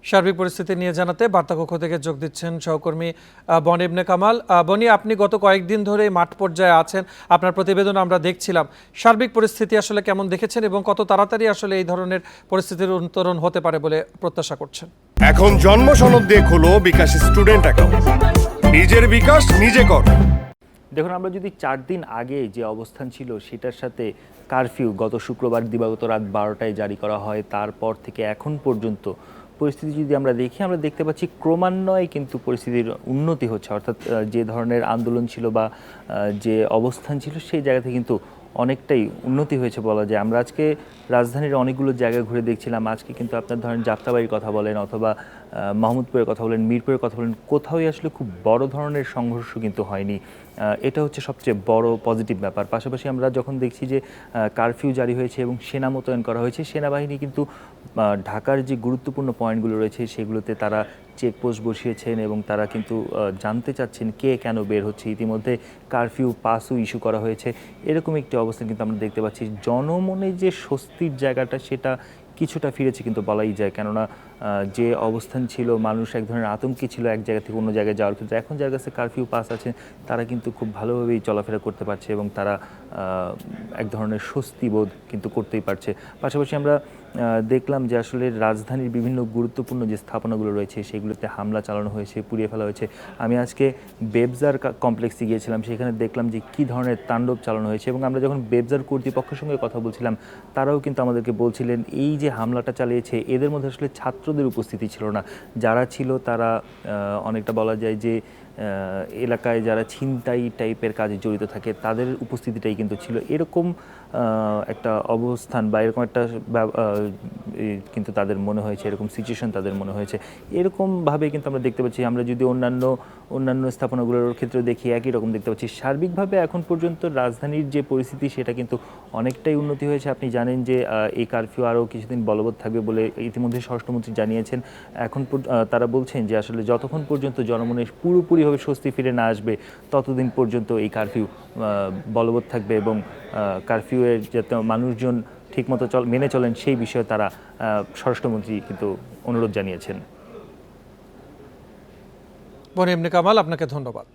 সার্বিক পরিস্থিতি নিয়ে জানাতে বার্তাকক্ষ থেকে যোগ দিচ্ছেন সহকর্মী বনি ইবনে কামাল। বনি, আপনি গত কয়েকদিন ধরে মাঠ পর্যায়ে আছেন, আপনার প্রতিবেদন আমরা দেখছিলাম। সার্বিক পরিস্থিতি আসলে কেমন দেখেছেন এবং কত তাড়াতাড়ি আসলে এই ধরনের পরিস্থিতির উত্তরণ হতে পারে বলে প্রত্যাশা করছেন? এখন জন্ম সনদ দিয়ে খোলো বিকাশ স্টুডেন্ট অ্যাকাউন্ট। নিজের বিকাশ নিজে কর। দেখুন, আমরা যদি 4 দিন আগে যে অবস্থান ছিল সেটার সাথে কারফিউ গত শুক্রবার দিবাগত রাত 12টায় জারি করা হয়, তারপর থেকে এখন পর্যন্ত পরিস্থিতি যদি আমরা দেখি, আমরা দেখতে পাচ্ছি ক্রমান্বয়ে কিন্তু পরিস্থিতির উন্নতি হচ্ছে। অর্থাৎ যে ধরনের আন্দোলন ছিল বা যে অবস্থান ছিল সেই জায়গা থেকে কিন্তু অনেকটাই উন্নতি হয়েছে বলা যায়। আমরা আজকে রাজধানীর অনেকগুলো জায়গা ঘুরে দেখছিলাম। আজকে কিন্তু আপনার ধরেন যাত্রাবাড়ির কথা বলেন অথবা মাহমুদপুরের কথা বলেন, মিরপুরের কথা বলেন, কোথাওই আসলে খুব বড় ধরনের সংঘর্ষ কিন্তু হয়নি। এটা হচ্ছে সবচেয়ে বড় পজিটিভ ব্যাপার। পাশাপাশি আমরা যখন দেখছি যে কারফিউ জারি হয়েছে এবং সেনা মোতায়েন করা হয়েছে, সেনাবাহিনী কিন্তু ঢাকার যে গুরুত্বপূর্ণ পয়েন্টগুলো রয়েছে সেগুলোতে তারা চেকপোস্ট বসিয়েছেন এবং তারা কিন্তু জানতে চাচ্ছেন কে কেন বের হচ্ছে। ইতিমধ্যে কারফিউ পাসও ইস্যু করা হয়েছে। এরকম একটি অবস্থা কিন্তু আমরা দেখতে পাচ্ছি। জনমনে যে স্বস্তির জায়গাটা সেটা কিছুটা ফিরেছে কিন্তু বলাই যায়। কেননা যে অবস্থান ছিল, মানুষ এক ধরনের আতঙ্কে ছিল এক জায়গা থেকে অন্য জায়গায় যাওয়ার ক্ষেত্রে, এখন যার কাছে কারফিউ পাস আছে তারা কিন্তু খুব ভালোভাবেই চলাফেরা করতে পারছে এবং তারা এক ধরনের স্বস্তি বোধ কিন্তু করতেই পারছে। পাশাপাশি আমরা দেখলাম যে আসলে রাজধানীর বিভিন্ন গুরুত্বপূর্ণ যে স্থাপনাগুলো রয়েছে সেগুলোতে হামলা চালানো হয়েছে, পুড়িয়ে ফেলা হয়েছে। আমি আজকে বেবজার কমপ্লেক্সে গিয়েছিলাম, সেখানে দেখলাম যে কী ধরনের তাণ্ডব চালানো হয়েছে এবং আমরা যখন বেবজার কর্তৃপক্ষের সঙ্গে কথা বলছিলাম তারাও কিন্তু আমাদেরকে বলছিলেন এই যে হামলাটা চালিয়েছে এদের মধ্যে আসলে ছাত্রদের উপস্থিতি ছিল না। যারা ছিল তারা অনেকটা বলা যায় যে এলাকায় যারা ছিনতাই টাইপের কাজে জড়িত থাকে তাদের উপস্থিতিটাই কিন্তু ছিল। এরকম একটা অবস্থান বা এরকম একটা কিন্তু তাদের মনে হয়েছে, এরকম সিচুয়েশন তাদের মনে হয়েছে। এরকমভাবে কিন্তু আমরা দেখতে পাচ্ছি। আমরা যদি অন্যান্য স্থাপনাগুলোর ক্ষেত্রে দেখি একই রকম দেখতে পাচ্ছি। সার্বিকভাবে এখন পর্যন্ত রাজধানীর যে পরিস্থিতি সেটা কিন্তু অনেকটাই উন্নতি হয়েছে। আপনি জানেন যে এই কারফিউ আরও কিছুদিন বলবৎ থাকবে বলে ইতিমধ্যে স্বরাষ্ট্রমন্ত্রী জানিয়েছেন। এখন তারা বলছেন যে আসলে যতক্ষণ পর্যন্ত জনমনে পুরোপুরিভাবে স্বস্তি ফিরে না আসবে ততদিন পর্যন্ত এই কারফিউ বলবৎ থাকবে এবং কারফিউয়ের যাতে মানুষজন ঠিকমতো মেনে চলেন সেই বিষয়ে তারা স্বরাষ্ট্রমন্ত্রী কিন্তু অনুরোধ জানিয়েছেন। বনি ইবনে কামাল, আপনাকে ধন্যবাদ।